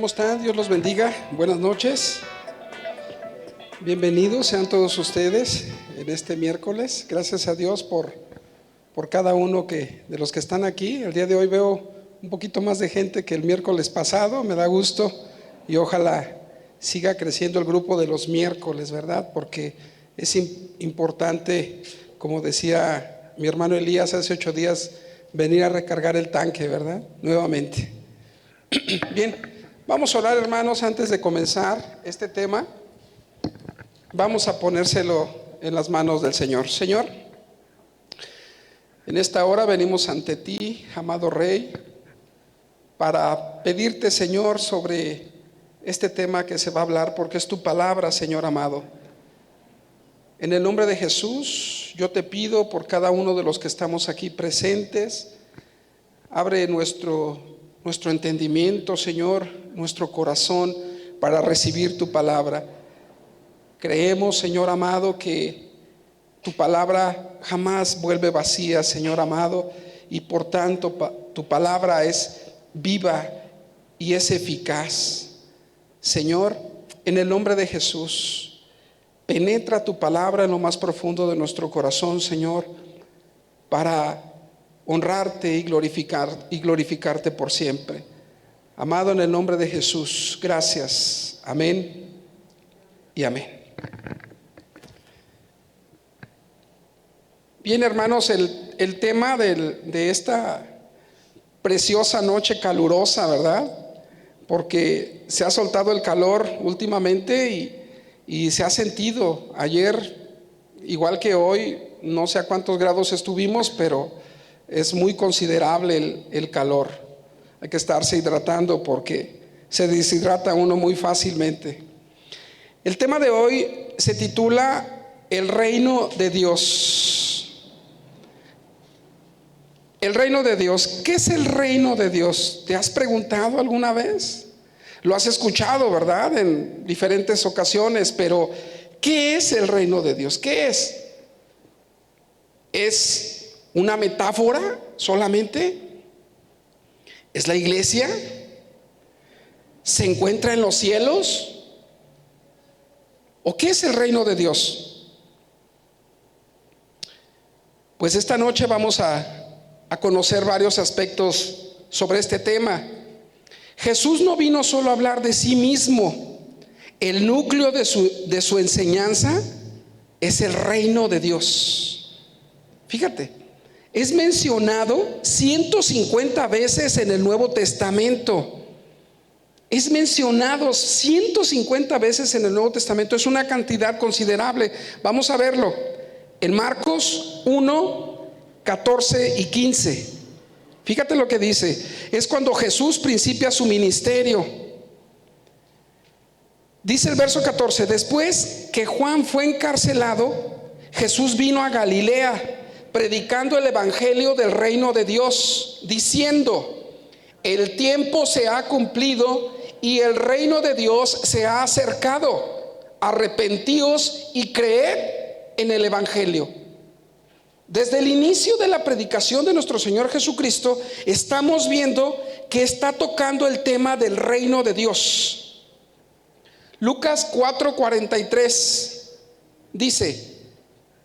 ¿Cómo están? Dios los bendiga. Buenas noches. Bienvenidos sean todos ustedes en este miércoles. Gracias a Dios por cada uno de los que están aquí. El día de hoy veo un poquito más de gente que el miércoles pasado. Me da gusto y ojalá siga creciendo el grupo de los miércoles, ¿verdad? Porque es importante, como decía mi hermano Elías hace 8 días, venir a recargar el tanque, ¿verdad? Nuevamente. Bien. Vamos a orar, hermanos, antes de comenzar este tema. Vamos a ponérselo en las manos del Señor. Señor, en esta hora venimos ante ti, amado Rey, para pedirte, Señor, sobre este tema que se va a hablar, porque es tu palabra, Señor amado. En el nombre de Jesús, yo te pido por cada uno de los que estamos aquí presentes, abre nuestro entendimiento, Señor, nuestro corazón para recibir tu palabra. Creemos, Señor amado, que tu palabra jamás vuelve vacía, Señor amado, y por tanto tu palabra es viva y es eficaz. Señor, en el nombre de Jesús, penetra tu palabra en lo más profundo de nuestro corazón, Señor, para honrarte y glorificarte por siempre. Amado, en el nombre de Jesús, gracias. Amén y amén. Bien, hermanos, el tema de esta preciosa noche calurosa, ¿verdad? Porque se ha soltado el calor últimamente y se ha sentido. Ayer, igual que hoy, no sé a cuántos grados estuvimos, pero es muy considerable el calor. Hay que estarse hidratando porque se deshidrata uno muy fácilmente. El tema de hoy se titula El reino de Dios. El reino de Dios. ¿Qué es el reino de Dios? ¿Te has preguntado alguna vez? Lo has escuchado, ¿verdad? En diferentes ocasiones, pero ¿qué es el reino de Dios? ¿Qué es? ¿Es una metáfora solamente? ¿Es la iglesia? ¿Se encuentra en los cielos? ¿O qué es el reino de Dios? Pues esta noche vamos a conocer varios aspectos sobre este tema. Jesús no vino solo a hablar de sí mismo. El núcleo de su enseñanza es el reino de Dios. Fíjate. Es mencionado 150 veces en el Nuevo Testamento. Es mencionado 150 veces en el Nuevo Testamento. Es una cantidad considerable. Vamos a verlo en Marcos 1, 14 y 15. Fíjate lo que dice. Es cuando Jesús principia su ministerio. Dice el verso 14: después que Juan fue encarcelado, Jesús vino a Galilea, predicando el evangelio del reino de Dios, diciendo: el tiempo se ha cumplido y el reino de Dios se ha acercado. Arrepentíos y creed en el evangelio. Desde el inicio de la predicación de nuestro Señor Jesucristo, estamos viendo que está tocando el tema del reino de Dios. Lucas 4:43 dice: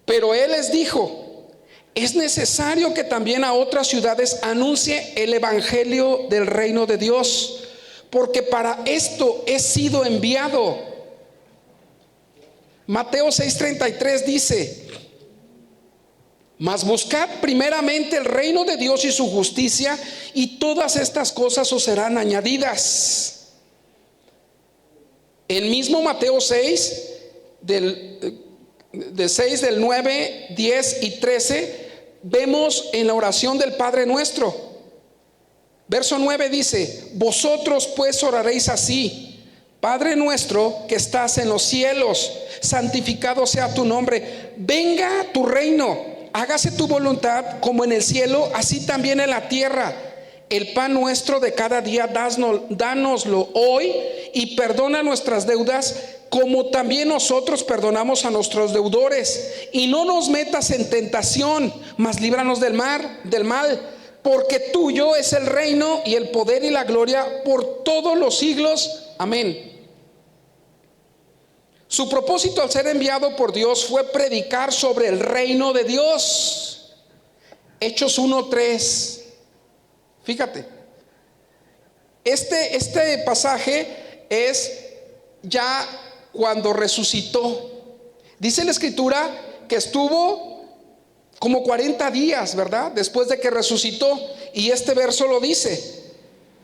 pero Él les dijo: es necesario que también a otras ciudades anuncie el evangelio del reino de Dios, porque para esto he sido enviado. Mateo 6:33 dice: mas buscad primeramente el reino de Dios y su justicia, y todas estas cosas os serán añadidas. El mismo Mateo 6, del 9, 10 y 13, vemos en la oración del Padre Nuestro. Verso 9 dice: vosotros pues oraréis así: Padre nuestro que estás en los cielos, santificado sea tu nombre, venga tu reino, hágase tu voluntad como en el cielo, así también en la tierra. El pan nuestro de cada día dánoslo hoy, y perdona nuestras deudas como también nosotros perdonamos a nuestros deudores, y no nos metas en tentación, mas líbranos del mal, porque tuyo es el reino y el poder y la gloria por todos los siglos. Amén. Su propósito al ser enviado por Dios fue predicar sobre el reino de Dios. Hechos 1:3. Fíjate, este pasaje es ya cuando resucitó. Dice la escritura que estuvo como 40 días, ¿verdad? Después de que resucitó. Y este verso lo dice,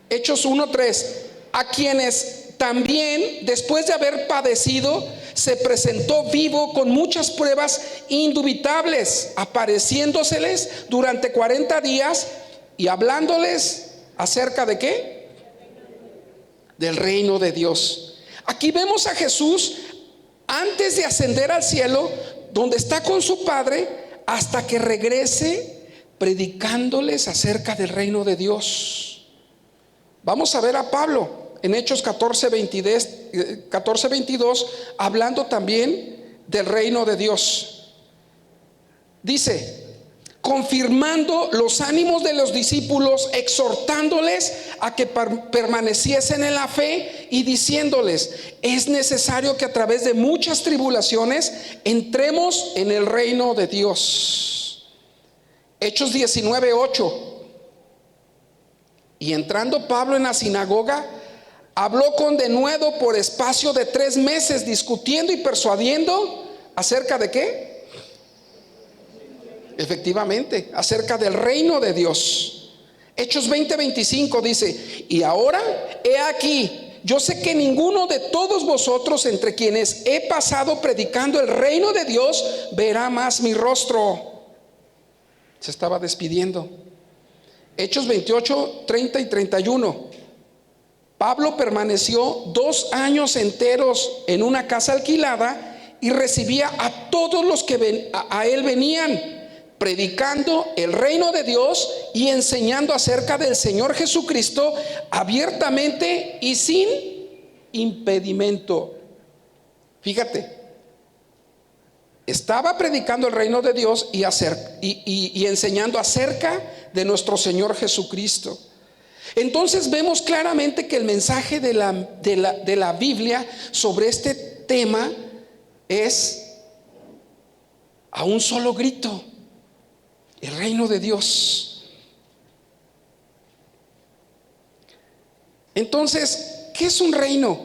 Hechos 1:3, a quienes también, después de haber padecido, se presentó vivo con muchas pruebas indubitables, apareciéndoseles durante 40 días y hablándoles acerca de ¿qué? Del reino de Dios. Aquí vemos a Jesús antes de ascender al cielo, donde está con su Padre, hasta que regrese predicándoles acerca del reino de Dios. Vamos a ver a Pablo en Hechos 14:22, hablando también del reino de Dios. Dice, confirmando los ánimos de los discípulos, exhortándoles a que permaneciesen en la fe y diciéndoles, es necesario que a través de muchas tribulaciones entremos en el reino de Dios. Hechos 19:8. Y entrando Pablo en la sinagoga, habló con denuedo por espacio de 3 meses, discutiendo y persuadiendo acerca de ¿qué? Efectivamente, acerca del reino de Dios. Hechos 20:25 dice, y ahora he aquí, yo sé que ninguno de todos vosotros entre quienes he pasado predicando el reino de Dios verá más mi rostro. Se estaba despidiendo. Hechos 28:30 y 31. Pablo permaneció 2 años enteros en una casa alquilada y recibía a todos los que a él venían, predicando el reino de Dios y enseñando acerca del Señor Jesucristo abiertamente y sin impedimento. Fíjate, estaba predicando el reino de Dios y enseñando acerca de nuestro Señor Jesucristo. Entonces vemos claramente que el mensaje de la Biblia sobre este tema es a un solo grito: el reino de Dios. Entonces, ¿qué es un reino?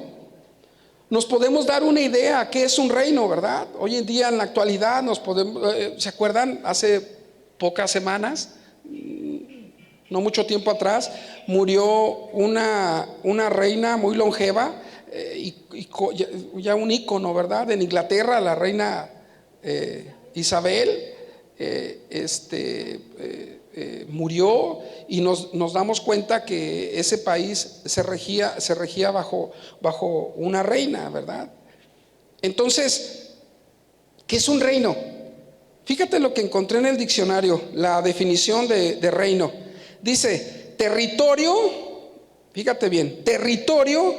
Nos podemos dar una idea a qué es un reino, ¿verdad? Hoy en día, en la actualidad, ¿se acuerdan? Hace pocas semanas, no mucho tiempo atrás, murió una reina muy longeva, ya un ícono, ¿verdad? En Inglaterra, la reina Isabel. Murió, y nos damos cuenta que ese país se regía bajo una reina, ¿verdad? Entonces, ¿qué es un reino? Fíjate lo que encontré en el diccionario, la definición de reino. Dice, territorio, fíjate bien, territorio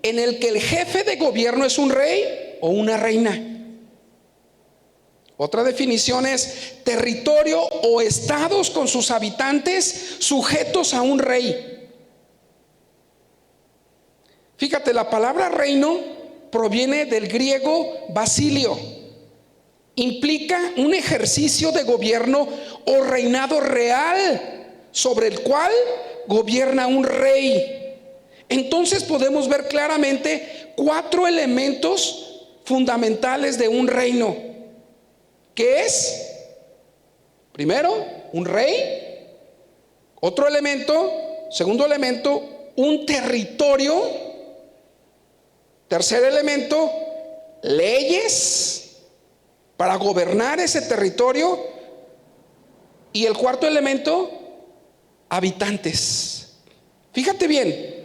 en el que el jefe de gobierno es un rey o una reina. Otra definición es territorio o estados con sus habitantes sujetos a un rey. Fíjate, la palabra reino proviene del griego basilio. Implica un ejercicio de gobierno o reinado real sobre el cual gobierna un rey. Entonces podemos ver claramente 4 elementos fundamentales de un reino. ¿Qué es? Primero, un rey. Otro elemento, segundo elemento, un territorio. Tercer elemento, leyes para gobernar ese territorio. Y el cuarto elemento, habitantes. Fíjate bien.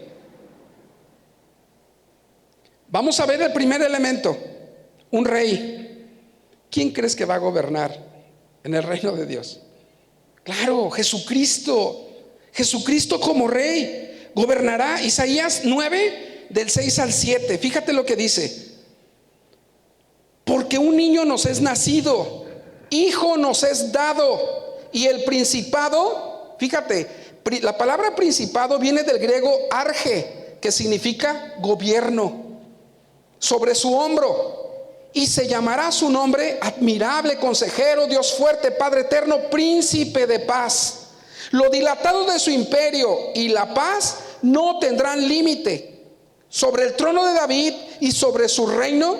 Vamos a ver el primer elemento, un rey. ¿Quién crees que va a gobernar en el reino de Dios? Claro, Jesucristo. Jesucristo como rey gobernará. Isaías 9, del 6 al 7. Fíjate lo que dice. Porque un niño nos es nacido, hijo nos es dado, y el principado, fíjate, La palabra principado viene del griego arge, que significa gobierno, sobre su hombro. Y se llamará su nombre admirable, consejero, Dios fuerte, Padre eterno, príncipe de paz. Lo dilatado de su imperio y la paz no tendrán límite sobre el trono de David y sobre su reino,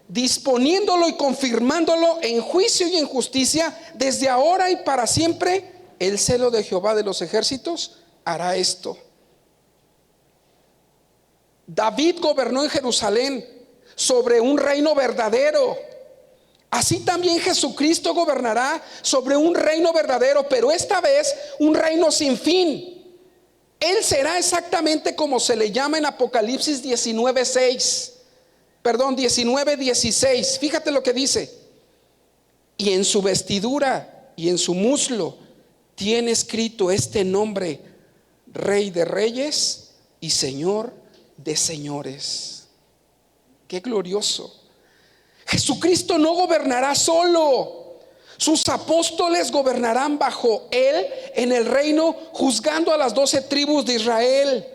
disponiéndolo y confirmándolo en juicio y en justicia desde ahora y para siempre. El celo de Jehová de los ejércitos hará esto. David gobernó en Jerusalén sobre un reino verdadero. Así también Jesucristo gobernará sobre un reino verdadero, pero esta vez un reino sin fin. Él será exactamente como se le llama en Apocalipsis 19:16. Fíjate lo que dice: y en su vestidura y en su muslo tiene escrito este nombre: Rey de Reyes y Señor de Señores. Qué glorioso. Jesucristo no gobernará solo. Sus apóstoles gobernarán bajo él en el reino, juzgando a las 12 tribus de Israel.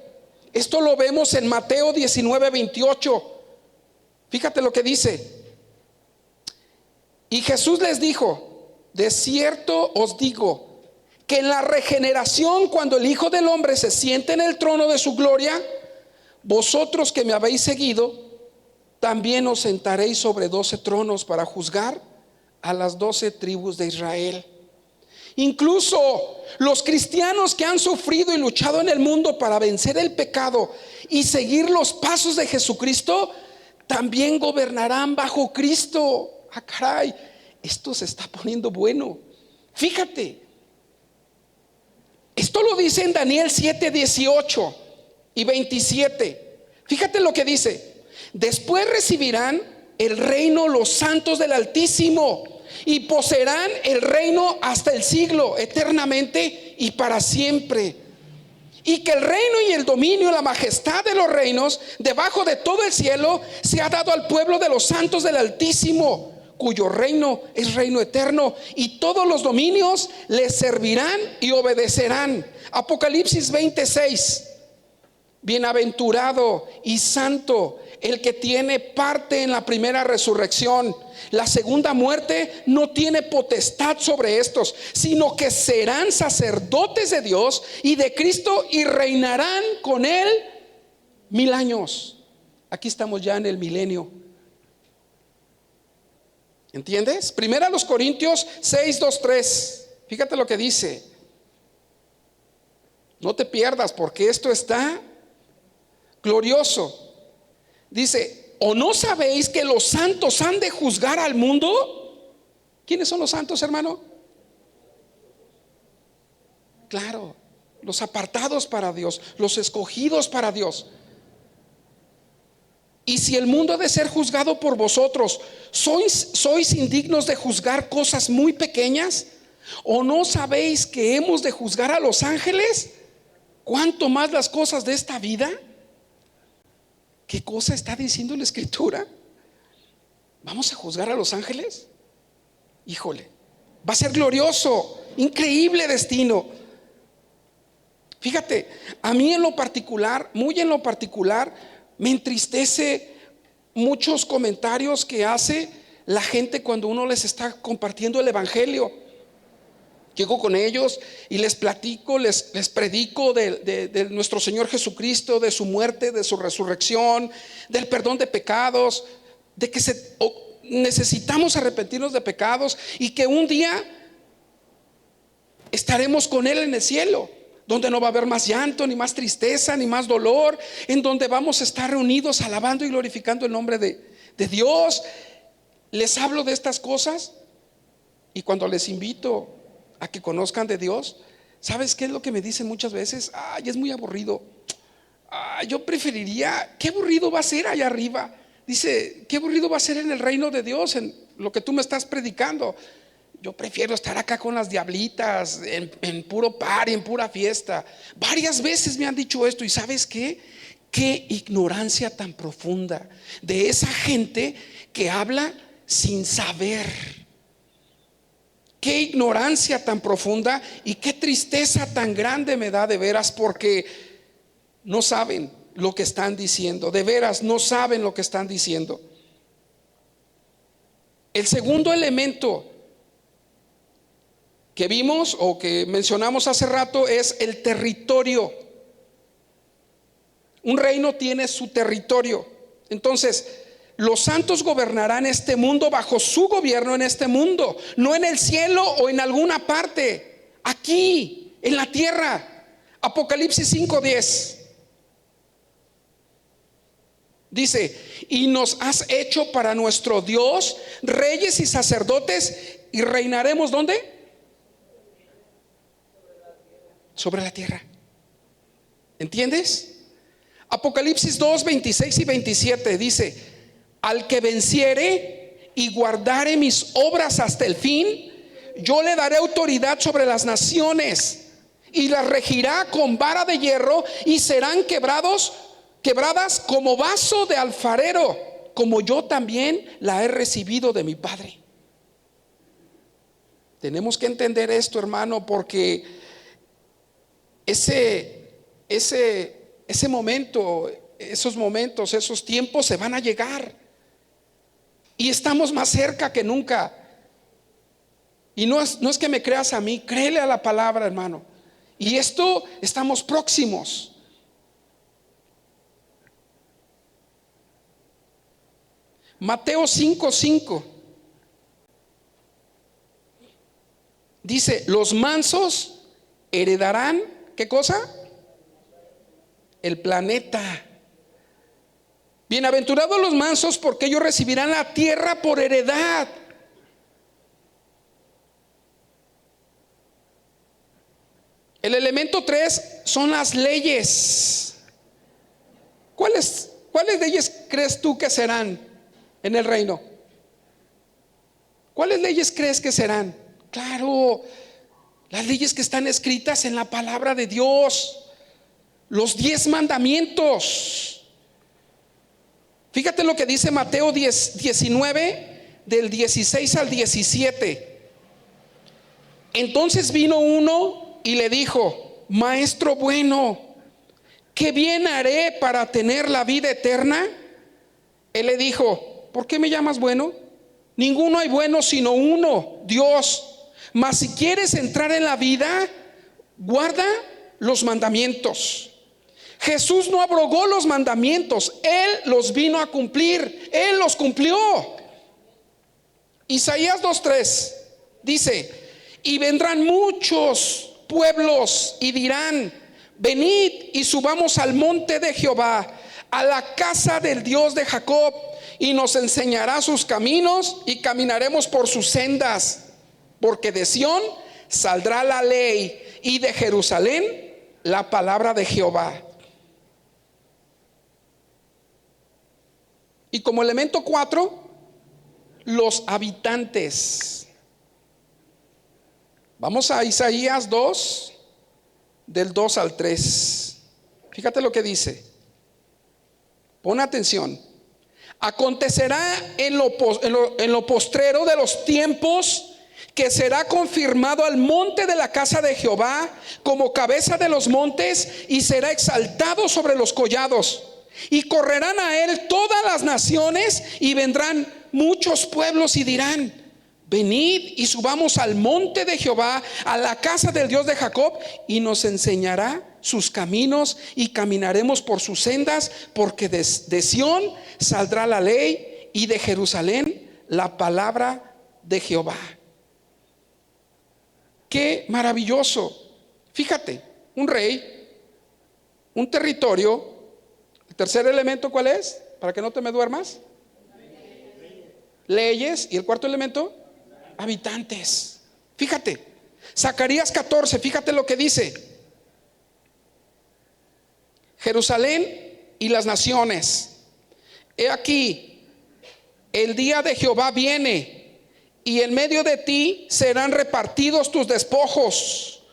Esto lo vemos en Mateo 19:28. Fíjate lo que dice: y Jesús les dijo: de cierto os digo que en la regeneración, cuando el Hijo del Hombre se siente en el trono de su gloria, vosotros que me habéis seguido también os sentaréis sobre 12 tronos para juzgar a las 12 tribus de Israel. Incluso los cristianos que han sufrido y luchado en el mundo para vencer el pecado y seguir los pasos de Jesucristo, también gobernarán bajo Cristo. Ah, caray, esto se está poniendo bueno. Fíjate, esto lo dice en Daniel 7:18 y 27. Fíjate lo que dice: después recibirán el reino los santos del Altísimo y poseerán el reino hasta el siglo, eternamente y para siempre. Y que el reino y el dominio y la majestad de los reinos debajo de todo el cielo se ha dado al pueblo de los santos del Altísimo, cuyo reino es reino eterno, y todos los dominios les servirán y obedecerán. Apocalipsis 20:6. Bienaventurado y santo el que tiene parte en la primera resurrección. La segunda muerte no tiene potestad sobre estos, sino que serán sacerdotes de Dios y de Cristo y reinarán con él 1000 años. Aquí estamos ya en el milenio. ¿Entiendes? Primera a los Corintios 6:2-3. Fíjate lo que dice. No te pierdas, porque esto está glorioso. Dice: ¿o no sabéis que los santos han de juzgar al mundo? ¿Quiénes son los santos, hermano? Claro, los apartados para Dios, los escogidos para Dios. Y si el mundo ha de ser juzgado por vosotros, ¿sois indignos de juzgar cosas muy pequeñas? ¿O no sabéis que hemos de juzgar a los ángeles? ¿Cuánto más las cosas de esta vida? ¿Qué cosa está diciendo la Escritura? ¿Vamos a juzgar a los ángeles? Híjole, va a ser glorioso, increíble destino. Fíjate, a mí en lo particular, muy en lo particular, me entristece muchos comentarios que hace la gente cuando uno les está compartiendo el evangelio. Llego con ellos y les platico, les predico de nuestro Señor Jesucristo, de su muerte, de su resurrección, del perdón de pecados, de que necesitamos arrepentirnos de pecados y que un día estaremos con Él en el cielo, donde no va a haber más llanto, ni más tristeza, ni más dolor, en donde vamos a estar reunidos alabando y glorificando el nombre de Dios. Les hablo de estas cosas y cuando les invito a que conozcan de Dios, ¿sabes qué es lo que me dicen muchas veces? Ay, es muy aburrido. Ay, yo preferiría, qué aburrido va a ser allá arriba. Dice, qué aburrido va a ser en el reino de Dios, en lo que tú me estás predicando. Yo prefiero estar acá con las diablitas, en puro party, en pura fiesta. Varias veces me han dicho esto. ¿Y sabes qué? Qué ignorancia tan profunda de esa gente que habla sin saber. qué ignorancia tan profunda y qué tristeza tan grande me da de veras, porque no saben lo que están diciendo, de veras no saben lo que están diciendo. El segundo elemento que vimos o que mencionamos hace rato es el territorio. Un reino tiene su territorio. Entonces, los santos gobernarán este mundo bajo su gobierno en este mundo, no en el cielo o en alguna parte, aquí, en la tierra. Apocalipsis 5:10 dice: y nos has hecho para nuestro Dios reyes y sacerdotes, y reinaremos ¿dónde? Sobre la tierra. ¿Entiendes? Apocalipsis 2:26 y 27 dice: al que venciere y guardare mis obras hasta el fin, yo le daré autoridad sobre las naciones, y las regirá con vara de hierro, y serán quebradas como vaso de alfarero, como yo también la he recibido de mi Padre. Tenemos que entender esto, hermano, porque ese momento, esos momentos, esos tiempos se van a llegar, y estamos más cerca que nunca. Y no es que me creas a mí, créele a la palabra, hermano. Y esto, estamos próximos. Mateo 5:5 dice: los mansos heredarán, ¿qué cosa? El planeta. Bienaventurados los mansos, porque ellos recibirán la tierra por heredad. El elemento 3 son las leyes. ¿Cuáles leyes crees tú que serán en el reino? ¿Cuáles leyes crees que serán? Claro, las leyes que están escritas en la palabra de Dios, los 10 mandamientos. Fíjate lo que dice Mateo 19, del 16 al 17. Entonces vino uno y le dijo: maestro bueno, ¿qué bien haré para tener la vida eterna? Él le dijo: ¿por qué me llamas bueno? Ninguno hay bueno sino uno, Dios. Mas si quieres entrar en la vida, guarda los mandamientos. Jesús no abrogó los mandamientos, Él los vino a cumplir, Él los cumplió. Isaías 2:3 dice: y vendrán muchos pueblos y dirán: venid y subamos al monte de Jehová, a la casa del Dios de Jacob, y nos enseñará sus caminos, y caminaremos por sus sendas. Porque de Sión saldrá la ley, y de Jerusalén la palabra de Jehová. Y como elemento 4, los habitantes. Vamos a Isaías 2, del 2 al 3. Fíjate lo que dice. Pon atención. Acontecerá en lo postrero de los tiempos, que será confirmado al monte de la casa de Jehová como cabeza de los montes, y será exaltado sobre los collados. Y correrán a él todas las naciones, y vendrán muchos pueblos y dirán: venid y subamos al monte de Jehová, a la casa del Dios de Jacob, y nos enseñará sus caminos, y caminaremos por sus sendas. Porque de Sión saldrá la ley, y de Jerusalén la palabra de Jehová. Qué maravilloso. Fíjate, un rey, un territorio. El tercer elemento, ¿cuál es? Para que no te me duermas. Leyes. Y el cuarto elemento, habitantes. Fíjate, Zacarías 14, fíjate lo que dice: Jerusalén y las naciones, he aquí, el día de Jehová viene, y en medio de ti serán repartidos tus despojos,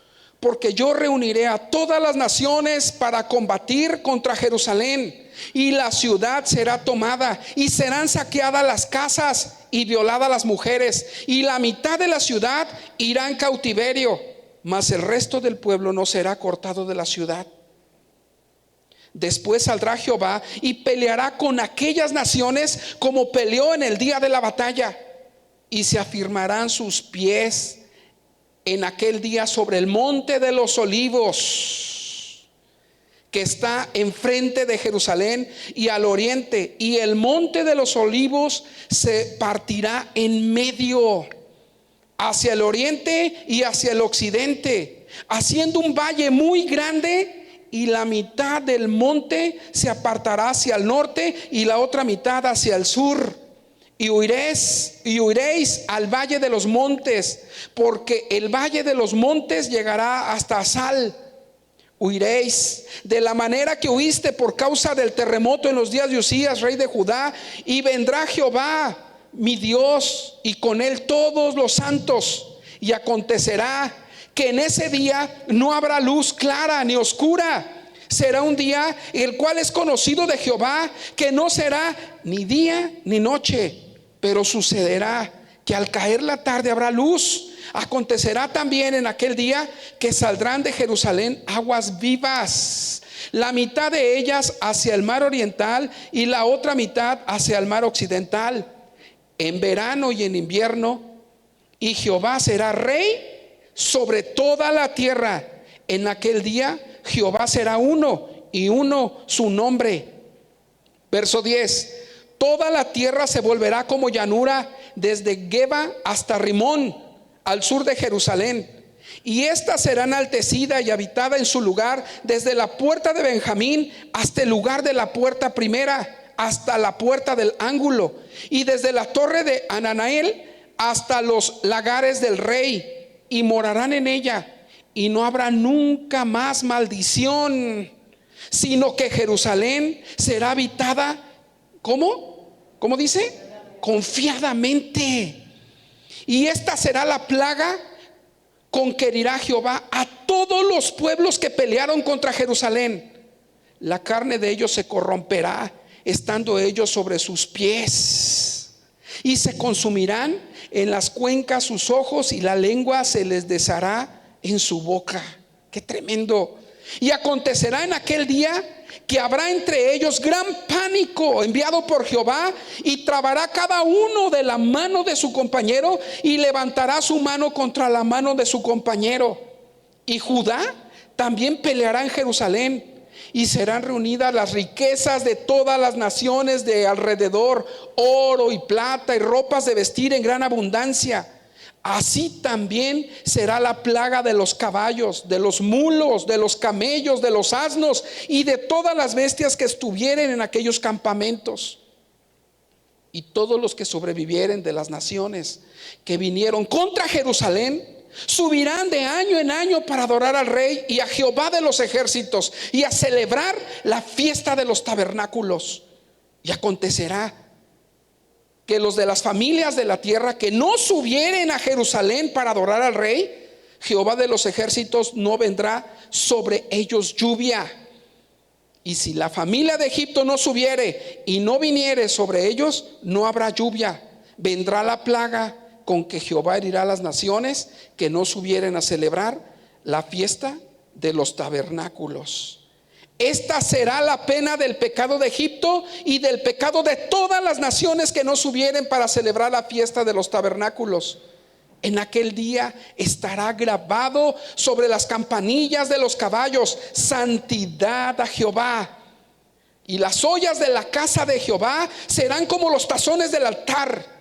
porque yo reuniré a todas las naciones para combatir contra Jerusalén, y la ciudad será tomada, y serán saqueadas las casas y violadas las mujeres, y la mitad de la ciudad irá en cautiverio, mas el resto del pueblo no será cortado de la ciudad. Después saldrá Jehová y peleará con aquellas naciones como peleó en el día de la batalla, y se afirmarán sus pies en aquel día sobre el monte de los olivos, que está enfrente de Jerusalén y al oriente, y el monte de los olivos se partirá en medio, hacia el oriente y hacia el occidente, haciendo un valle muy grande, y la mitad del monte se apartará hacia el norte y la otra mitad hacia el sur. Y huiréis al valle de los montes, porque el valle de los montes llegará hasta Asal. Huiréis de la manera que huiste por causa del terremoto en los días de Usías, rey de Judá. Y vendrá Jehová mi Dios, y con él todos los santos. Y acontecerá que en ese día no habrá luz clara ni oscura. Será un día el cual es conocido de Jehová, que no será ni día ni noche. Pero sucederá que al caer la tarde habrá luz. Acontecerá también en aquel día que saldrán de Jerusalén aguas vivas, la mitad de ellas hacia el mar oriental y la otra mitad hacia el mar occidental, en verano y en invierno. Y Jehová será rey sobre toda la tierra. En aquel día Jehová será uno, y uno su nombre. Verso 10: toda la tierra se volverá como llanura, desde Geba hasta Rimón, al sur de Jerusalén, y ésta será enaltecida y habitada en su lugar, desde la puerta de Benjamín hasta el lugar de la puerta primera, hasta la puerta del ángulo, y desde la torre de Ananael hasta los lagares del rey, y morarán en ella, y no habrá nunca más maldición, sino que Jerusalén será habitada, ¿cómo dice? Confiadamente. Y esta será la plaga con que herirá Jehová a todos los pueblos que pelearon contra Jerusalén. La carne de ellos se corromperá, estando ellos sobre sus pies, y se consumirán en las cuencas sus ojos, y la lengua se les deshará en su boca. Qué tremendo. Y acontecerá en aquel día que habrá entre ellos gran pánico enviado por Jehová, y trabará cada uno de la mano de su compañero, y levantará su mano contra la mano de su compañero. Y Judá también peleará en Jerusalén, y serán reunidas las riquezas de todas las naciones de alrededor, oro y plata y ropas de vestir en gran abundancia. Así también será la plaga de los caballos, de los mulos, de los camellos, de los asnos y de todas las bestias que estuvieren en aquellos campamentos. Y todos los que sobrevivieren de las naciones que vinieron contra Jerusalén subirán de año en año para adorar al Rey y a Jehová de los ejércitos, y a celebrar la fiesta de los tabernáculos. Y acontecerá que los de las familias de la tierra que no subieren a Jerusalén para adorar al Rey, Jehová de los ejércitos no vendrá sobre ellos lluvia. Y si la familia de Egipto no subiere y no viniere sobre ellos, no habrá lluvia. Vendrá la plaga con que Jehová herirá a las naciones que no subieren a celebrar la fiesta de los tabernáculos. Esta será la pena del pecado de Egipto y del pecado de todas las naciones que no subieren para celebrar la fiesta de los tabernáculos. En aquel día estará grabado sobre las campanillas de los caballos: santidad a Jehová. Y las ollas de la casa de Jehová serán como los tazones del altar.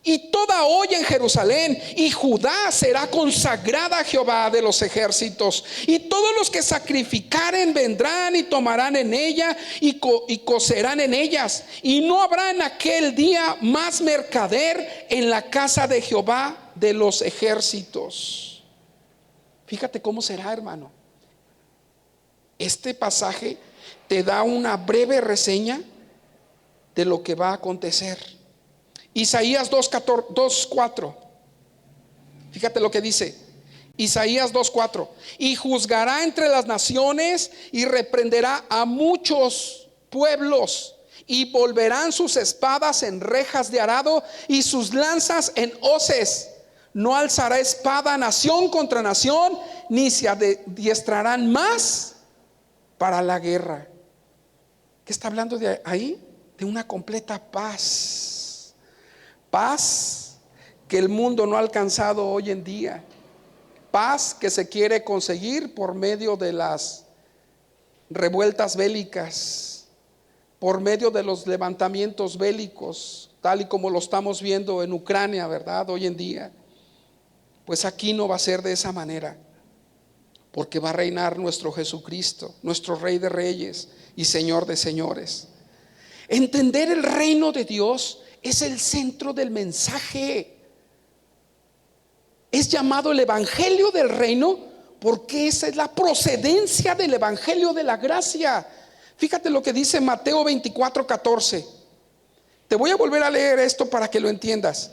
Y toda olla en Jerusalén y Judá será consagrada a Jehová de los ejércitos. Y todos los que sacrificaren vendrán y tomarán en ella y cocerán en ellas. Y no habrá en aquel día más mercader en la casa de Jehová de los ejércitos. Fíjate cómo será, hermano. Este pasaje te da una breve reseña de lo que va a acontecer. Isaías 2:4. Fíjate lo que dice: Isaías 2:4. Y juzgará entre las naciones y reprenderá a muchos pueblos, y volverán sus espadas en rejas de arado y sus lanzas en hoces. No alzará espada nación contra nación, ni se adiestrarán más para la guerra. ¿Qué está hablando de ahí? De una completa paz. Paz que el mundo no ha alcanzado hoy en día. Paz que se quiere conseguir por medio de las revueltas bélicas, por medio de los levantamientos bélicos, tal y como lo estamos viendo en Ucrania, ¿verdad? Hoy en día. Pues aquí no va a ser de esa manera, porque va a reinar nuestro Jesucristo, nuestro Rey de Reyes y Señor de Señores. Entender el reino de Dios es el centro del mensaje. Es llamado el evangelio del reino porque esa es la procedencia del evangelio de la gracia. Fíjate lo que dice Mateo 24:14. Te voy a volver a leer esto para que lo entiendas.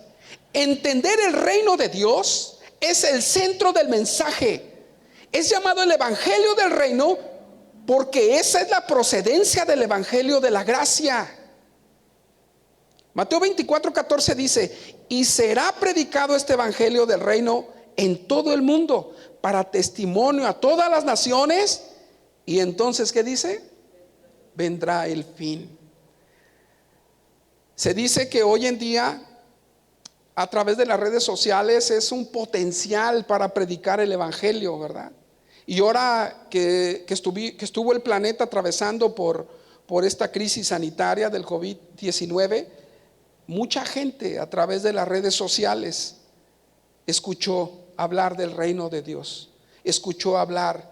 Entender el reino de Dios es el centro del mensaje. Es llamado el evangelio del reino porque esa es la procedencia del evangelio de la gracia. Mateo 24:14 dice: y será predicado este evangelio del reino en todo el mundo para testimonio a todas las naciones, y entonces ¿qué dice? Vendrá el fin. Se dice que hoy en día, a través de las redes sociales, es un potencial para predicar el evangelio, ¿verdad? Y ahora que estuvo el planeta atravesando por esta crisis sanitaria del COVID-19, mucha gente a través de las redes sociales escuchó hablar del reino de Dios, escuchó hablar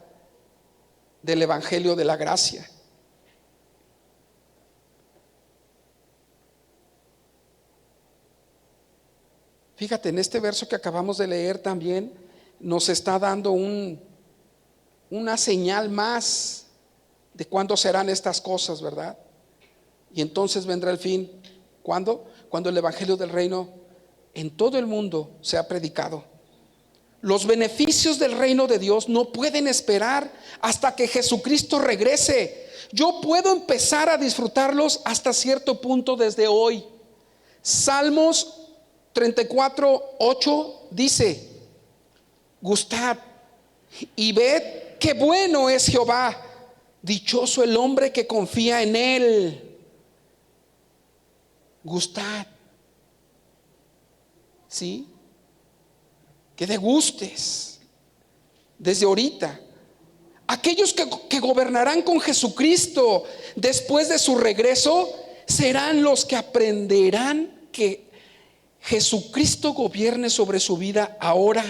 del evangelio de la gracia. Fíjate, en este verso que acabamos de leer también nos está dando una señal más de cuándo serán estas cosas, ¿verdad? Y entonces vendrá el fin. ¿Cuándo? Cuando el evangelio del reino en todo el mundo sea predicado. Los beneficios del reino de Dios no pueden esperar hasta que Jesucristo regrese. Yo puedo empezar a disfrutarlos hasta cierto punto desde hoy. Salmos 34:8 dice: gustad y ved qué bueno es Jehová, dichoso el hombre que confía en él. Gustad, ¿sí? Que degustes desde ahorita. Aquellos que gobernarán con Jesucristo después de su regreso serán los que aprenderán que Jesucristo gobierne sobre su vida ahora.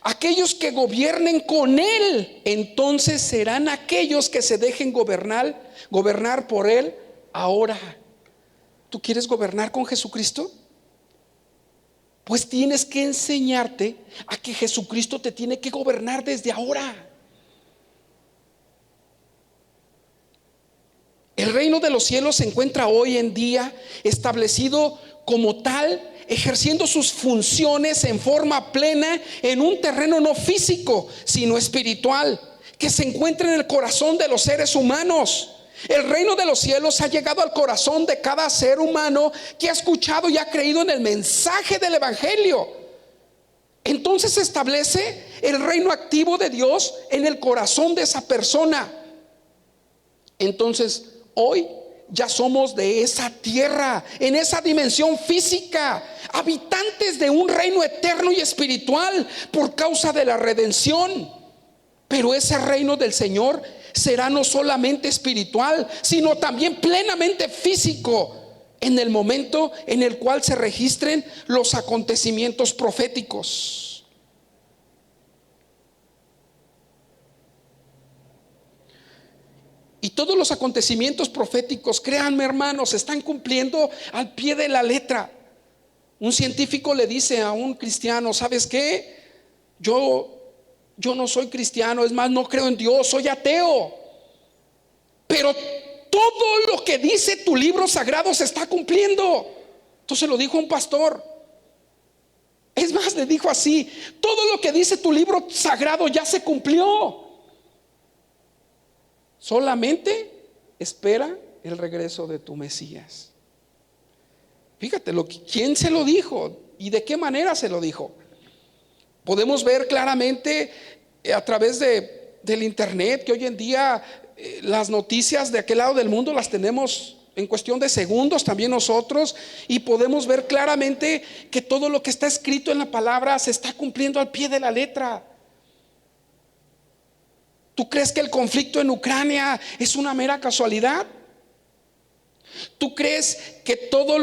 Aquellos que gobiernen con Él, entonces serán aquellos que se dejen gobernar por Él ahora. ¿Tú quieres gobernar con Jesucristo? Pues tienes que enseñarte a que Jesucristo te tiene que gobernar desde ahora. El reino de los cielos se encuentra hoy en día establecido como tal, ejerciendo sus funciones en forma plena en un terreno no físico, sino espiritual, que se encuentra en el corazón de los seres humanos. El reino de los cielos ha llegado al corazón de cada ser humano que ha escuchado y ha creído en el mensaje del evangelio. Entonces se establece el reino activo de Dios en el corazón de esa persona. Entonces hoy ya somos de esa tierra, en esa dimensión física, habitantes de un reino eterno y espiritual por causa de la redención. Pero ese reino del Señor será no solamente espiritual, sino también plenamente físico en el momento en el cual se registren los acontecimientos proféticos. Y todos los acontecimientos proféticos, créanme hermanos, se están cumpliendo al pie de la letra. Un científico le dice a un cristiano: ¿sabes qué? Yo no soy cristiano, es más, no creo en Dios, soy ateo. Pero todo lo que dice tu libro sagrado se está cumpliendo. Entonces lo dijo un pastor. Es más, le dijo así: todo lo que dice tu libro sagrado ya se cumplió. Solamente espera el regreso de tu Mesías. Fíjate quién se lo dijo y de qué manera se lo dijo. Podemos ver claramente a través del internet que hoy en día las noticias de aquel lado del mundo las tenemos en cuestión de segundos también nosotros, y podemos ver claramente que todo lo que está escrito en la palabra se está cumpliendo al pie de la letra. ¿Tú crees que el conflicto en Ucrania es una mera casualidad? ¿Tú crees que todos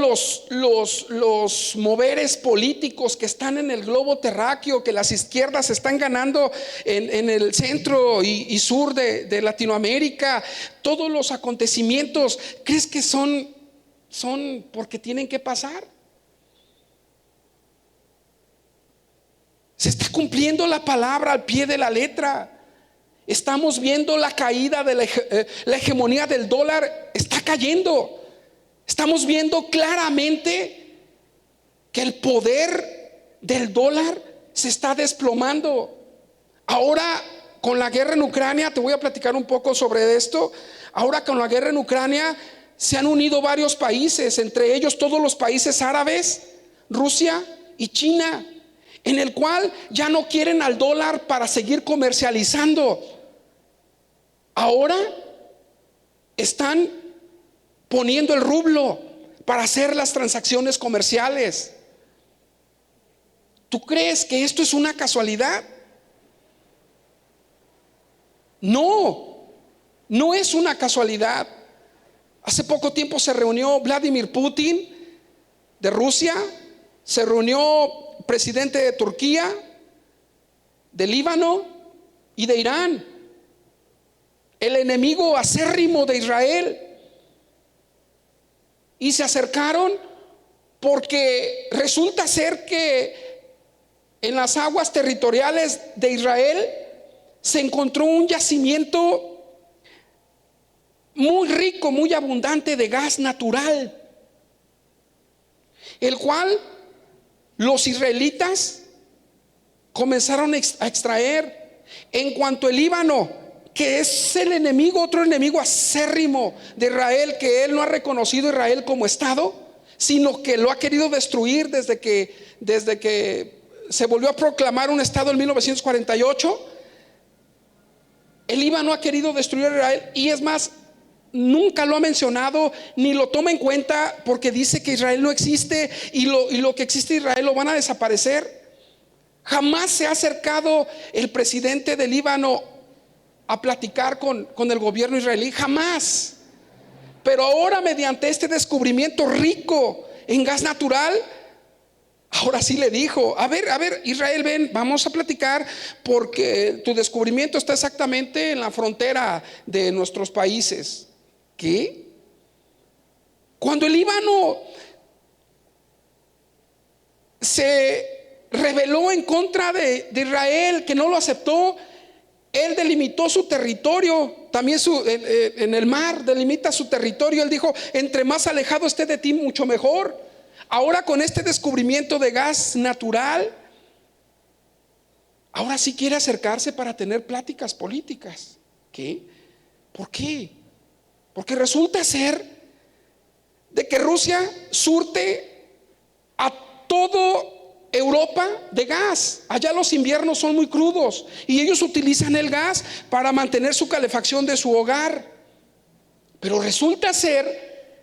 los moveres políticos que están en el globo terráqueo, que las izquierdas están ganando en el centro y sur de Latinoamérica, todos los acontecimientos, crees que son porque tienen que pasar? Se está cumpliendo la palabra al pie de la letra. Estamos viendo la caída de la hegemonía del dólar, está cayendo. Estamos viendo claramente que el poder del dólar se está desplomando. Ahora, con la guerra en Ucrania, te voy a platicar un poco sobre esto. Ahora, con la guerra en Ucrania, se han unido varios países, entre ellos todos los países árabes, Rusia y China, en el cual ya no quieren al dólar para seguir comercializando. Ahora están poniendo el rublo para hacer las transacciones comerciales. ¿Tú crees que esto es una casualidad? No, no es una casualidad. Hace poco tiempo se reunió Vladimir Putin de Rusia, se reunió presidente de Turquía, de Líbano y de Irán, el enemigo acérrimo de Israel. Y se acercaron porque resulta ser que en las aguas territoriales de Israel se encontró un yacimiento muy rico, muy abundante de gas natural, el cual los israelitas comenzaron a extraer. En cuanto el Líbano, que es el enemigo, otro enemigo acérrimo de Israel, que él no ha reconocido a Israel como Estado, sino que lo ha querido destruir desde que se volvió a proclamar un Estado en 1948. El Líbano ha querido destruir a Israel, y es más, nunca lo ha mencionado ni lo toma en cuenta, porque dice que Israel no existe, y lo que existe Israel lo van a desaparecer. Jamás se ha acercado el presidente del Líbano a platicar con el gobierno israelí, jamás. Pero ahora, mediante este descubrimiento rico en gas natural, ahora sí le dijo: a ver, Israel, ven, vamos a platicar, porque tu descubrimiento está exactamente en la frontera de nuestros países. ¿Qué? Cuando el Líbano se rebeló en contra de Israel, que no lo aceptó, él delimitó su territorio, también en el mar delimita su territorio. Él dijo: entre más alejado esté de ti, mucho mejor. Ahora, con este descubrimiento de gas natural, ahora sí quiere acercarse para tener pláticas políticas. ¿Qué? ¿Por qué? Porque resulta ser de que Rusia surte a todo Europa de gas. Allá los inviernos son muy crudos y ellos utilizan el gas para mantener su calefacción de su hogar. Pero resulta ser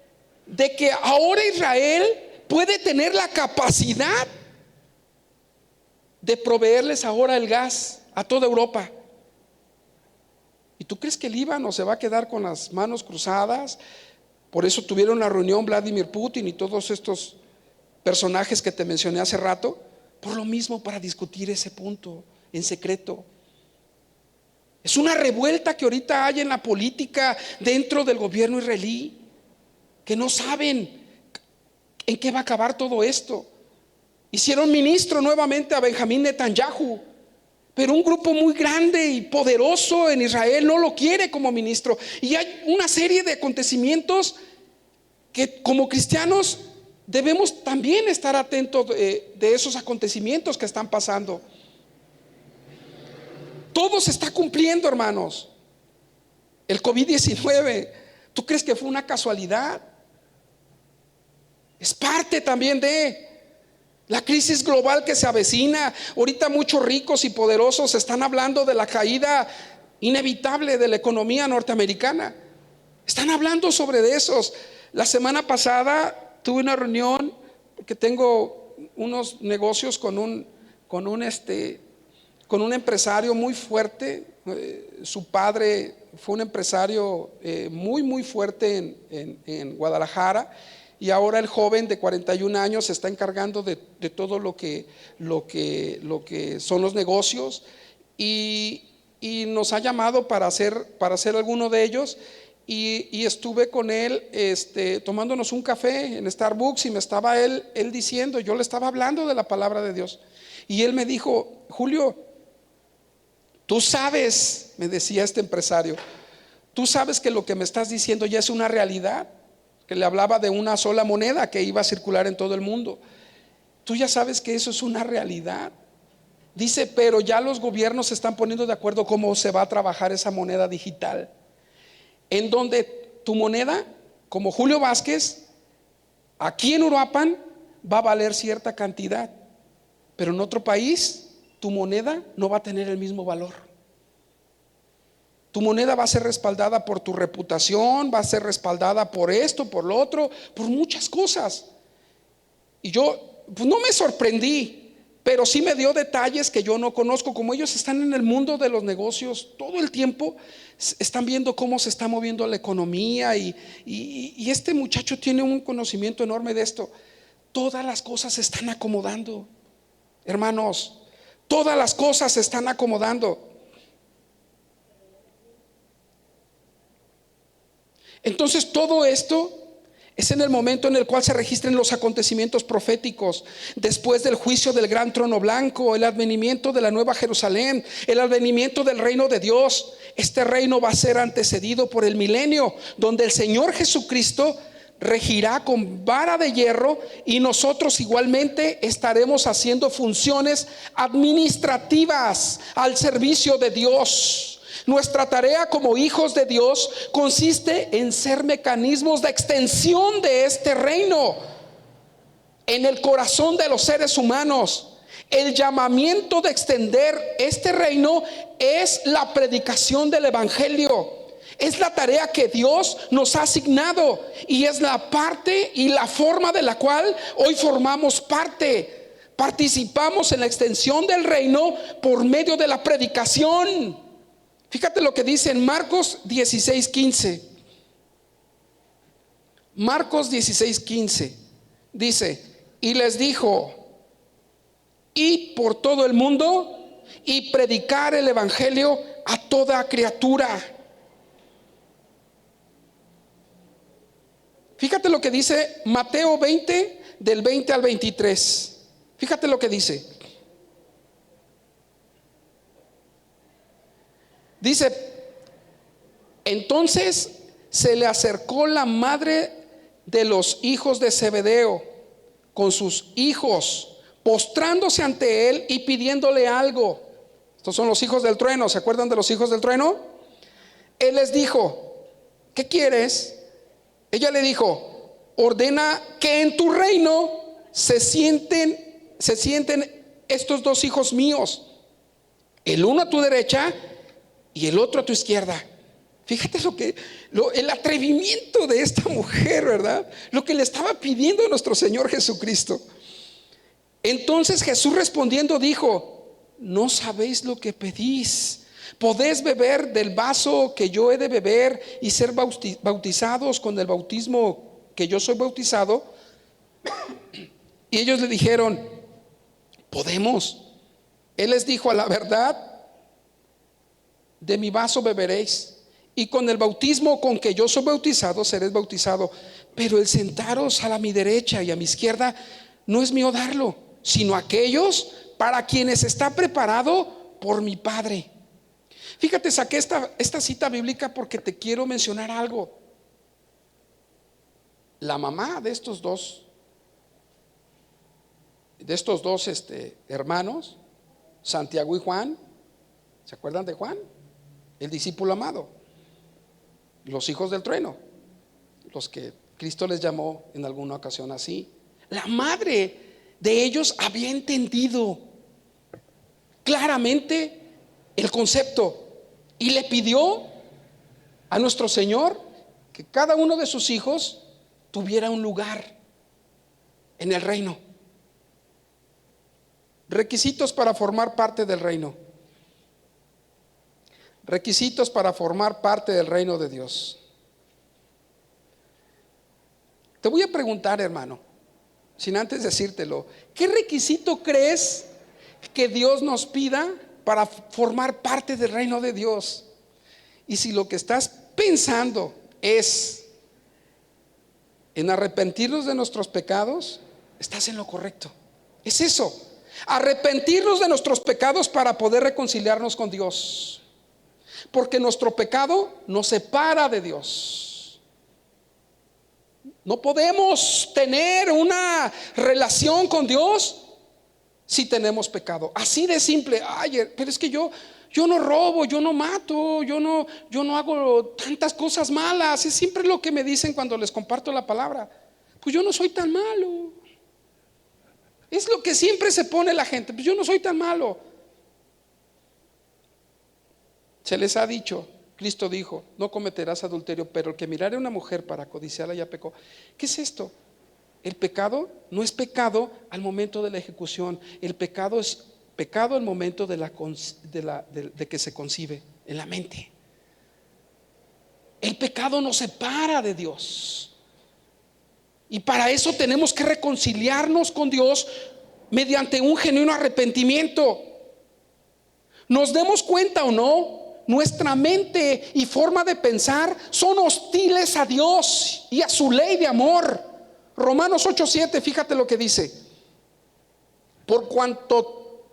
de que ahora Israel puede tener la capacidad de proveerles ahora el gas a toda Europa. ¿Y tú crees que el Líbano se va a quedar con las manos cruzadas? Por eso tuvieron la reunión Vladimir Putin y todos estos personajes que te mencioné hace rato, por lo mismo, para discutir ese punto en secreto. Es una revuelta que ahorita hay en la política dentro del gobierno israelí, que no saben en qué va a acabar todo esto. Hicieron ministro nuevamente a Benjamín Netanyahu, pero un grupo muy grande y poderoso en Israel no lo quiere como ministro. Y hay una serie de acontecimientos que como cristianos debemos también estar atentos de esos acontecimientos que están pasando. Todo se está cumpliendo, hermanos. El COVID-19, ¿tú crees que fue una casualidad? Es parte también de la crisis global que se avecina. Ahorita muchos ricos y poderosos están hablando de la caída inevitable de la economía norteamericana. Están hablando sobre esos. La semana pasada tuve una reunión porque tengo unos negocios con un empresario muy fuerte. Su padre fue un empresario muy fuerte en Guadalajara, y ahora el joven de 41 años se está encargando de todo lo que son los negocios, y nos ha llamado para hacer alguno de ellos. Y estuve con él tomándonos un café en Starbucks, y me estaba él diciendo, yo le estaba hablando de la palabra de Dios, y él me dijo: Julio, tú sabes, me decía este empresario, tú sabes que lo que me estás diciendo ya es una realidad, que le hablaba de una sola moneda que iba a circular en todo el mundo. Tú ya sabes que eso es una realidad. Dice, pero ya los gobiernos se están poniendo de acuerdo cómo se va a trabajar esa moneda digital, en donde tu moneda, como Julio Vázquez, aquí en Uruapan va a valer cierta cantidad, pero en otro país tu moneda no va a tener el mismo valor. Tu moneda va a ser respaldada por tu reputación, va a ser respaldada por esto, por lo otro, por muchas cosas. Y yo pues no me sorprendí, pero sí me dio detalles que yo no conozco. Como ellos están en el mundo de los negocios todo el tiempo, están viendo cómo se está moviendo la economía, y este muchacho tiene un conocimiento enorme de esto. Todas las cosas se están acomodando, hermanos, todas las cosas se están acomodando. Entonces todo esto es en el momento en el cual se registren los acontecimientos proféticos, después del juicio del gran trono blanco, el advenimiento de la nueva Jerusalén, el advenimiento del reino de Dios. Este reino va a ser antecedido por el milenio, donde el Señor Jesucristo regirá con vara de hierro, y nosotros igualmente estaremos haciendo funciones administrativas al servicio de Dios. Nuestra tarea como hijos de Dios consiste en ser mecanismos de extensión de este reino en el corazón de los seres humanos. El llamamiento de extender este reino es la predicación del evangelio. Es la tarea que Dios nos ha asignado, y es la parte y la forma de la cual hoy formamos parte. Participamos en la extensión del reino por medio de la predicación. Fíjate lo que dice en Marcos 16:15. Marcos 16:15 dice: y les dijo, id por todo el mundo y predicar el evangelio a toda criatura. Fíjate lo que dice Mateo 20, del 20 al 23. Fíjate lo que dice. Dice: entonces se le acercó la madre de los hijos de Zebedeo con sus hijos, postrándose ante él y pidiéndole algo. Estos son los hijos del trueno. ¿Se acuerdan de los hijos del trueno? Él les dijo: ¿qué quieres? Ella le dijo: ordena que en tu reino se sienten estos dos hijos míos, el uno a tu derecha y el otro a tu izquierda. Fíjate el atrevimiento de esta mujer, ¿verdad? Lo que le estaba pidiendo a nuestro Señor Jesucristo. Entonces Jesús respondiendo dijo: no sabéis lo que pedís. ¿Podéis beber del vaso que yo he de beber y ser bautizados con el bautismo que yo soy bautizado? Y ellos le dijeron: podemos. Él les dijo: a la verdad, de mi vaso beberéis, y con el bautismo con que yo soy bautizado seréis bautizado, pero el sentaros a mi derecha y a mi izquierda no es mío darlo, sino aquellos para quienes está preparado por mi Padre. Fíjate, saqué esta cita bíblica porque te quiero mencionar algo. La mamá de estos dos de estos dos hermanos, Santiago y Juan. ¿Se acuerdan de Juan? El discípulo amado, los hijos del trueno, los que Cristo les llamó en alguna ocasión así. La madre de ellos había entendido claramente el concepto y le pidió a nuestro Señor que cada uno de sus hijos tuviera un lugar en el reino. Requisitos para formar parte del reino. Requisitos para formar parte del reino de Dios. Te voy a preguntar, hermano, sin antes decírtelo, ¿qué requisito crees que Dios nos pida para formar parte del reino de Dios? Y si lo que estás pensando es en arrepentirnos de nuestros pecados, estás en lo correcto. Es eso, arrepentirnos de nuestros pecados para poder reconciliarnos con Dios. Porque nuestro pecado nos separa de Dios. No podemos tener una relación con Dios si tenemos pecado. Así de simple. Ay, pero es que yo no robo, yo no mato, yo no hago tantas cosas malas. Es siempre lo que me dicen cuando les comparto la palabra. Pues yo no soy tan malo. Es lo que siempre se pone la gente. Pues yo no soy tan malo. Se les ha dicho, Cristo dijo, no cometerás adulterio, pero el que mirare a una mujer para codiciarla ya pecó. ¿Qué es esto? El pecado no es pecado al momento de la ejecución. El pecado es pecado al momento de que se concibe en la mente. El pecado nos separa de Dios. Y para eso tenemos que reconciliarnos con Dios mediante un genuino arrepentimiento. Nos demos cuenta o no, nuestra mente y forma de pensar son hostiles a Dios y a su ley de amor. Romanos 8:7, fíjate lo que dice. Por cuanto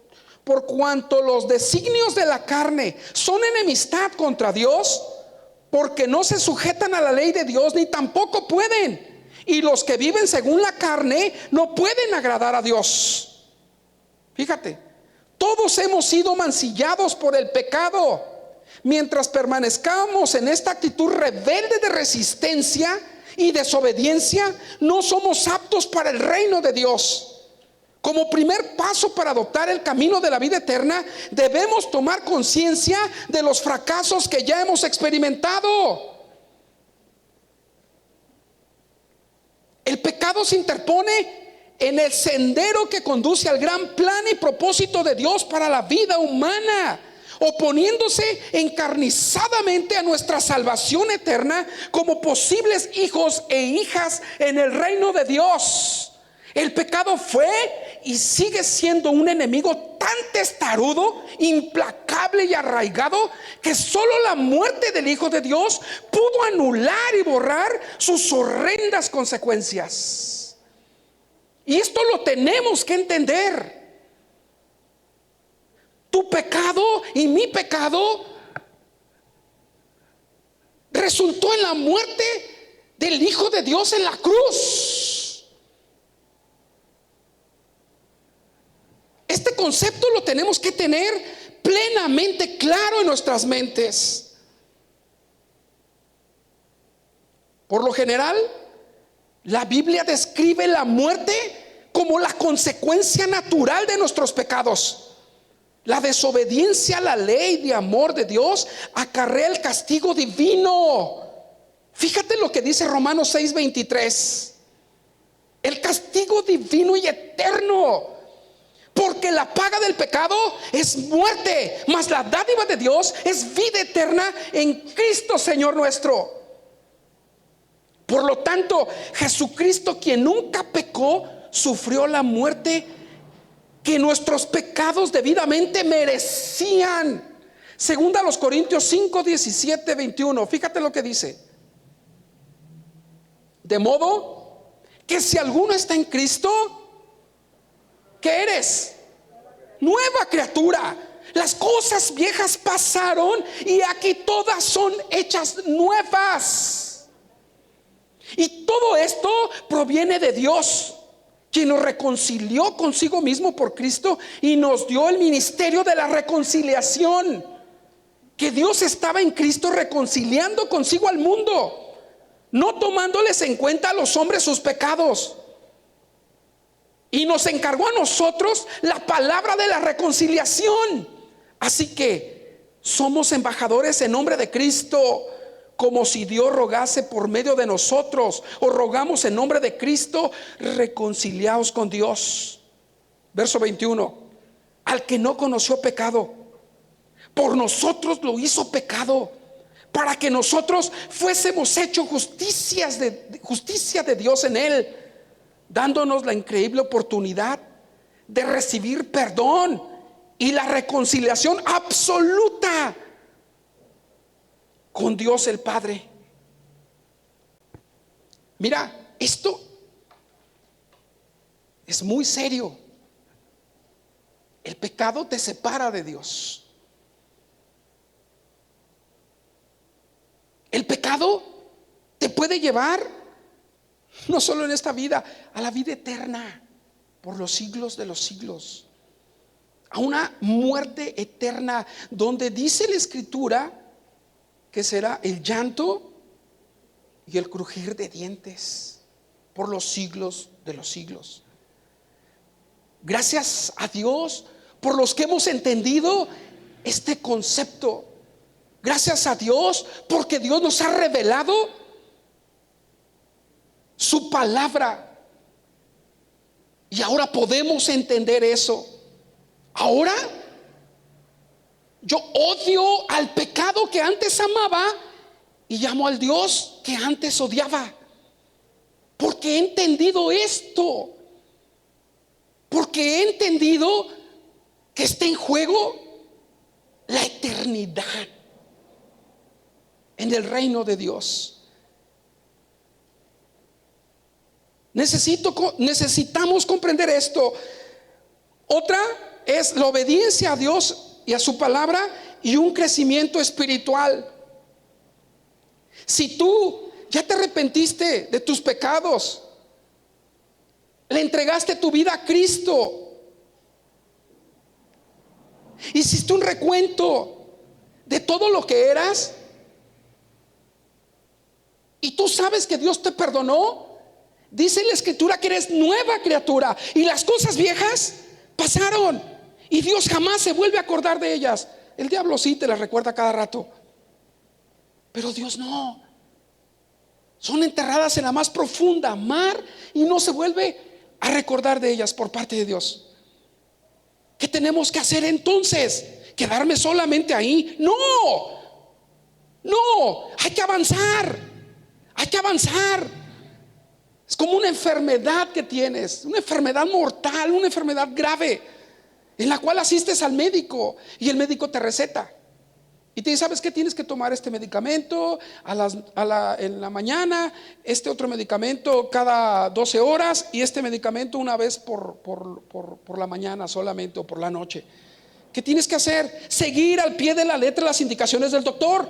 los designios de la carne son enemistad contra Dios, porque no se sujetan a la ley de Dios, ni tampoco pueden. Y los que viven según la carne no pueden agradar a Dios. Fíjate, todos hemos sido mancillados por el pecado. Mientras permanezcamos en esta actitud rebelde de resistencia y desobediencia, no somos aptos para el reino de Dios. Como primer paso para adoptar el camino de la vida eterna, debemos tomar conciencia de los fracasos que ya hemos experimentado. El pecado se interpone en el sendero que conduce al gran plan y propósito de Dios para la vida humana, oponiéndose encarnizadamente a nuestra salvación eterna como posibles hijos e hijas en el reino de Dios. El pecado fue y sigue siendo un enemigo tan testarudo, implacable y arraigado, que solo la muerte del Hijo de Dios pudo anular y borrar sus horrendas consecuencias. Y esto lo tenemos que entender. Tu pecado y mi pecado resultó en la muerte del Hijo de Dios en la cruz. Este concepto lo tenemos que tener plenamente claro en nuestras mentes. Por lo general, la Biblia describe la muerte como la consecuencia natural de nuestros pecados. La desobediencia a la ley de amor de Dios acarrea el castigo divino. Fíjate lo que dice Romanos 6:23. El castigo divino y eterno. Porque la paga del pecado es muerte, mas la dádiva de Dios es vida eterna en Cristo Señor nuestro. Por lo tanto, Jesucristo, quien nunca pecó, sufrió la muerte que nuestros pecados debidamente merecían. Segunda a los Corintios 5:17-21. Fíjate lo que dice. De modo que si alguno está en Cristo, ¿qué eres? Nueva criatura. Las cosas viejas pasaron y aquí todas son hechas nuevas. Y todo esto proviene de Dios, quien nos reconcilió consigo mismo por Cristo y nos dio el ministerio de la reconciliación. Que Dios estaba en Cristo reconciliando consigo al mundo, no tomándoles en cuenta a los hombres sus pecados. Y nos encargó a nosotros la palabra de la reconciliación. Así que somos embajadores en nombre de Cristo, como si Dios rogase por medio de nosotros. O rogamos en nombre de Cristo, reconciliaos con Dios. Verso 21. Al que no conoció pecado, por nosotros lo hizo pecado, para que nosotros fuésemos hechos justicia de Dios en él, dándonos la increíble oportunidad de recibir perdón y la reconciliación absoluta con Dios el Padre. Mira, esto es muy serio. El pecado te separa de Dios. El pecado te puede llevar no solo en esta vida, a la vida eterna por los siglos de los siglos, a una muerte eterna, donde dice la Escritura que será el llanto y el crujir de dientes por los siglos de los siglos. Gracias a Dios por los que hemos entendido este concepto. Gracias a Dios porque Dios nos ha revelado su palabra, y ahora podemos entender eso. Ahora yo odio al pecado que antes amaba y amo al Dios que antes odiaba, porque he entendido esto, porque he entendido que está en juego la eternidad en el reino de Dios. Necesitamos comprender esto. Otra es la obediencia a Dios y a su palabra y un crecimiento espiritual. Si tú ya te arrepentiste de tus pecados, le entregaste tu vida a Cristo, hiciste un recuento de todo lo que eras, y tú sabes que Dios te perdonó, dice la Escritura que eres nueva criatura y las cosas viejas pasaron y Dios jamás se vuelve a acordar de ellas. El diablo sí te las recuerda cada rato, pero Dios no. Son enterradas en la más profunda mar y no se vuelve a recordar de ellas por parte de Dios. ¿Qué tenemos que hacer entonces? ¿Quedarme solamente ahí? No, hay que avanzar. Hay que avanzar. Es como una enfermedad que tienes, una enfermedad mortal, una enfermedad grave, en la cual asistes al médico y el médico te receta y te dice: ¿sabes qué? Tienes que tomar este medicamento en la mañana, este otro medicamento cada 12 horas y este medicamento una vez por la mañana solamente, o por la noche. ¿Qué tienes que hacer? Seguir al pie de la letra las indicaciones del doctor,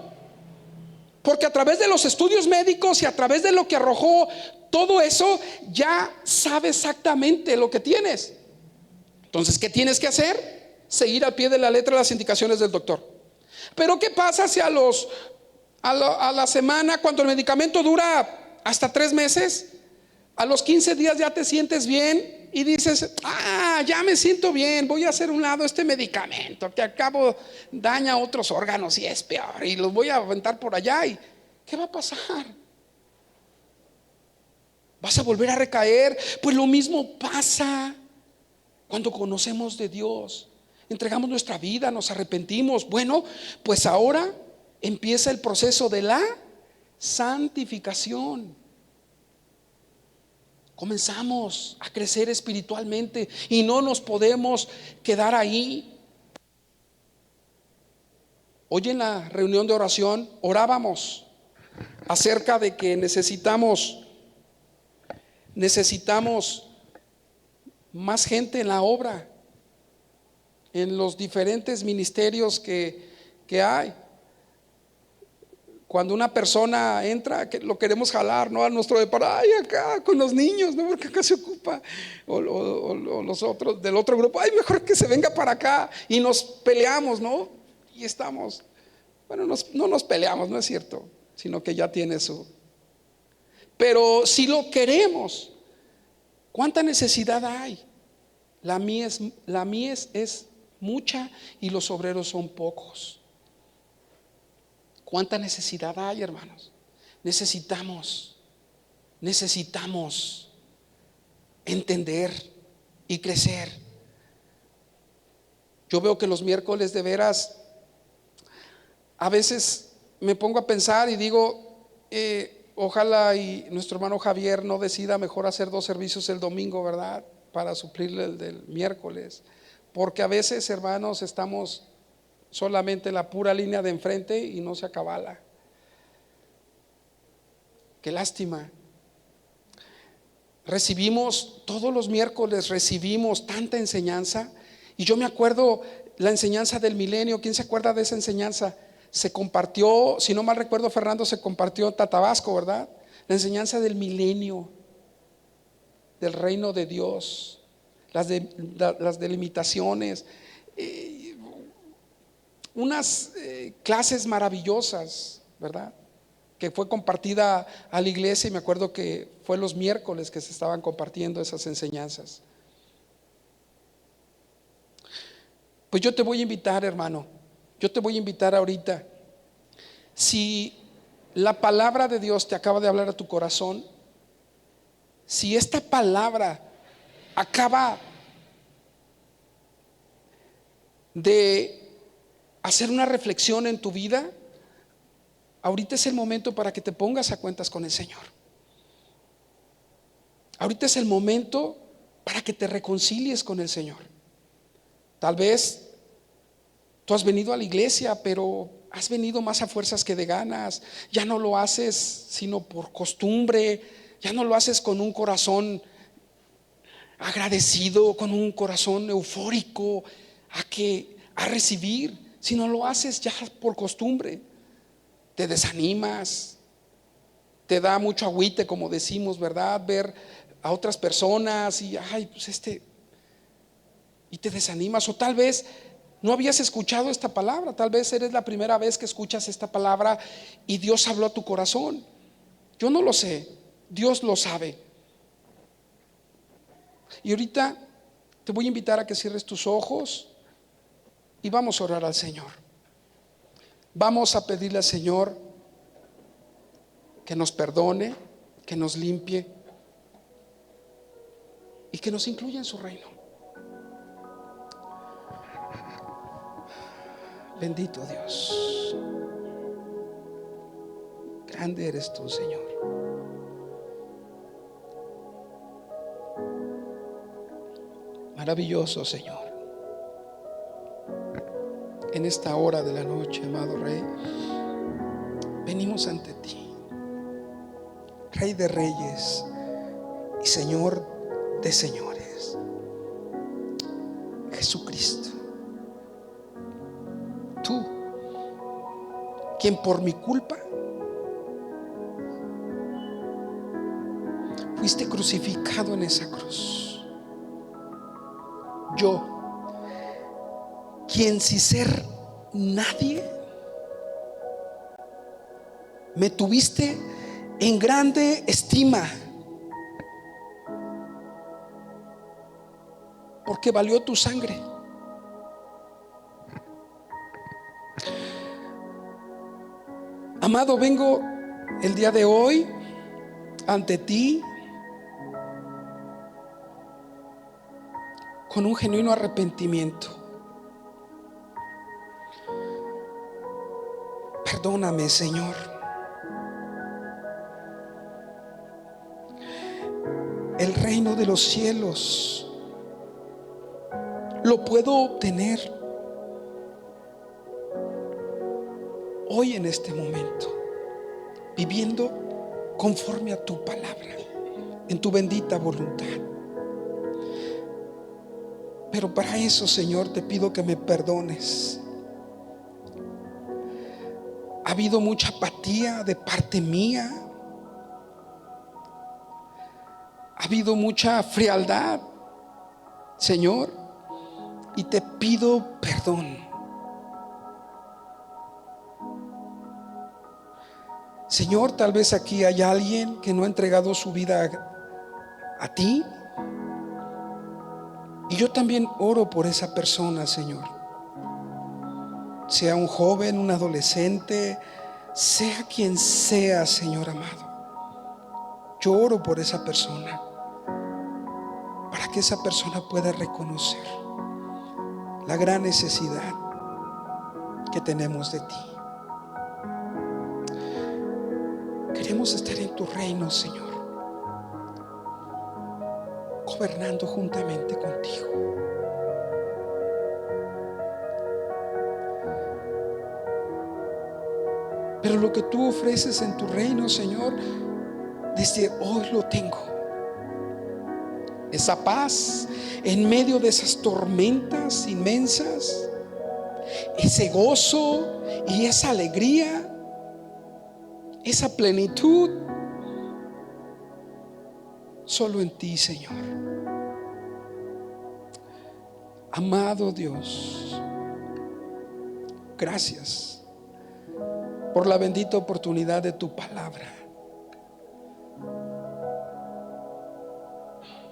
porque a través de los estudios médicos y a través de lo que arrojó todo eso, ya sabe exactamente lo que tienes. Entonces, ¿qué tienes que hacer? Seguir al pie de la letra las indicaciones del doctor. Pero ¿qué pasa si a la semana, cuando el medicamento dura hasta 3 meses, a los 15 días ya te sientes bien y dices: ya me siento bien, voy a hacer a un lado este medicamento que al cabo daña otros órganos y es peor, y los voy a aventar por allá? ¿Y qué va a pasar? ¿Vas a volver a recaer? Pues lo mismo pasa cuando conocemos de Dios, entregamos nuestra vida, nos arrepentimos. Bueno, pues ahora empieza el proceso de la santificación. Comenzamos a crecer espiritualmente y no nos podemos quedar ahí. Hoy en la reunión de oración orábamos acerca de que necesitamos más gente en la obra, en los diferentes ministerios que hay. Cuando una persona entra, que lo queremos jalar, ¿no? A nuestro deparo, ay, acá con los niños, ¿no? Porque acá se ocupa. O los otros del otro grupo, ay, mejor que se venga para acá. Y nos peleamos, ¿no? Y estamos, bueno, no nos peleamos, no es cierto, sino que ya tiene su. Pero si lo queremos, ¿cuánta necesidad hay? La mies es mucha y los obreros son pocos. ¿Cuánta necesidad hay, hermanos? Necesitamos entender y crecer. Yo veo que los miércoles de veras, a veces me pongo a pensar y digo, ojalá y nuestro hermano Javier no decida mejor hacer 2 servicios el domingo, ¿verdad? Para suplirle el del miércoles. Porque a veces, hermanos, estamos solamente en la pura línea de enfrente y no se acabala. Qué lástima. Todos los miércoles recibimos tanta enseñanza. Y yo me acuerdo la enseñanza del milenio. ¿Quién se acuerda de esa enseñanza? Se compartió, si no mal recuerdo, Fernando, se compartió en Tatabasco, ¿verdad? La enseñanza del milenio, del reino de Dios, las delimitaciones, unas clases maravillosas, ¿verdad? Que fue compartida a la iglesia, y me acuerdo que fue los miércoles que se estaban compartiendo esas enseñanzas. Pues yo te voy a invitar, hermano, yo te voy a invitar ahorita. Si la palabra de Dios te acaba de hablar a tu corazón, si esta palabra acaba de hacer una reflexión en tu vida, ahorita es el momento para que te pongas a cuentas con el Señor. Ahorita es el momento para que te reconcilies con el Señor. Tal vez tú has venido a la iglesia, pero has venido más a fuerzas que de ganas. Ya no lo haces sino por costumbre. Ya no lo haces con un corazón agradecido, con un corazón eufórico a recibir, sino lo haces ya por costumbre. Te desanimas, te da mucho agüite, como decimos, ¿verdad? Ver a otras personas y ay, pues y te desanimas. O tal vez no habías escuchado esta palabra, tal vez eres la primera vez que escuchas esta palabra y Dios habló a tu corazón. Yo no lo sé, Dios lo sabe. Y ahorita te voy a invitar a que cierres tus ojos y vamos a orar al Señor. Vamos a pedirle al Señor que nos perdone, que nos limpie y que nos incluya en su reino. Bendito Dios. Grande eres tú, Señor. Maravilloso, Señor. En esta hora de la noche, amado Rey, venimos ante ti, Rey de reyes y Señor de señores, Jesucristo. Tú, quien por mi culpa fuiste crucificado en esa cruz. Yo, quien sin ser nadie, me tuviste en grande estima, porque valió tu sangre. Amado, vengo el día de hoy ante ti con un genuino arrepentimiento. Perdóname, Señor. El reino de los cielos lo puedo obtener hoy, en este momento, viviendo conforme a tu palabra, en tu bendita voluntad. Pero para eso, Señor, te pido que me perdones Ha habido mucha apatía de parte mía. Ha habido mucha frialdad, Señor, y te pido perdón. Señor, tal vez aquí hay alguien que no ha entregado su vida a ti. Y yo también oro por esa persona, Señor. Sea un joven, un adolescente, sea quien sea, Señor amado. Yo oro por esa persona, para que esa persona pueda reconocer la gran necesidad que tenemos de ti. Queremos estar en tu reino, Señor, gobernando juntamente contigo. Pero lo que tú ofreces en tu reino, Señor, desde hoy lo tengo. Esa paz en medio de esas tormentas inmensas, ese gozo y esa alegría, esa plenitud, solo en ti, Señor. Amado Dios, gracias por la bendita oportunidad de tu palabra.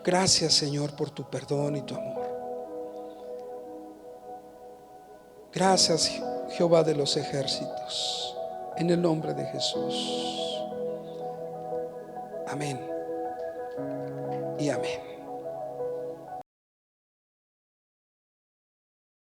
Gracias, Señor, por tu perdón y tu amor. Gracias, Jehová de los ejércitos, en el nombre de Jesús. Amén y amén.